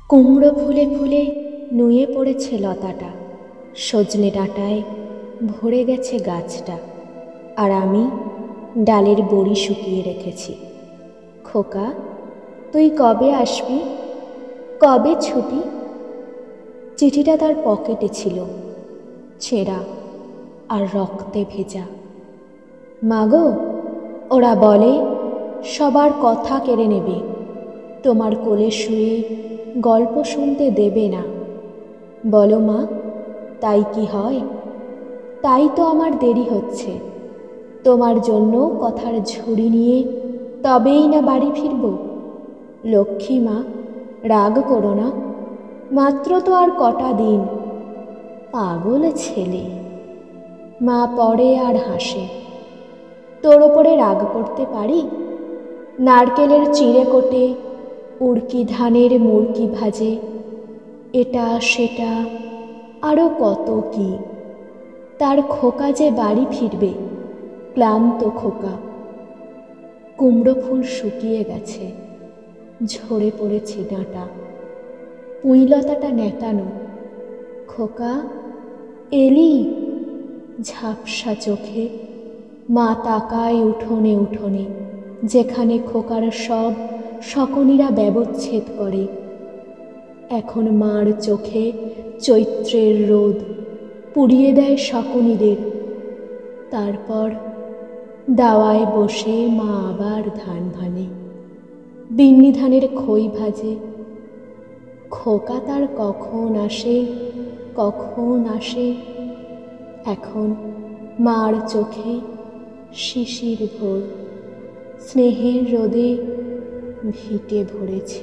কুমড়ো ফুলে ফুলে নুয়ে পড়েছে লতাটা, সজনে ডাঁটায় ভরে গেছে গাছটা, আর আমি ডালের বড়ি শুকিয়ে রেখেছি। খোকা, তুই কবে আসবি? কবে ছুটি? চিঠিটা তার পকেটে ছিল, ছেঁড়া আর রক্তে ভেজা। মাগো, ওরা বলে সবার কথা কেড়ে নেবে, তোমার কোলে শুয়ে গল্প শুনতে দেবে না। বলো মা, তাই কি হয়? তাই তো আমার দেরি হচ্ছে। তোমার জন্য কথার ঝুড়ি নিয়ে তবেই না বাড়ি ফিরব। লক্ষ্মী মা, রাগ করো না, মাত্র তো আর কটা দিন। পাগল ছেলে। মা পড়ে আর হাসে। তোর ওপরে রাগ করতে পারি? নারকেলের চিঁড়ে কোটে, উড়কি ধানের মুড়কি ভাজে, এটা সেটা আরও কত কি। তার খোকা যে বাড়ি ফিরবে, ক্লান্ত খোকা। কুমড়ো ফুল শুকিয়ে গেছে, ঝরে পড়েছে ডাঁটা, পুঁইলতাটা নেতানো। খোকা, এলি? ঝাপসা চোখে মা তাকায় উঠোনে উঠোনে, যেখানে খোকার সব শকুনিরা ব্যবচ্ছেদ করে। এখন মার চোখে চৈত্রের রোদ পুড়িয়ে দেয় শকুনিদের। তারপর দাওয়ায় বসে মা আবার ধান ভানে, বিন্নি ধানের খই ভাজে। খোকা তার কখন আসে, কখন আসে। এখন মার চোখে শিশির ভোর, স্নেহের রোদে ভিটে ভরেছে।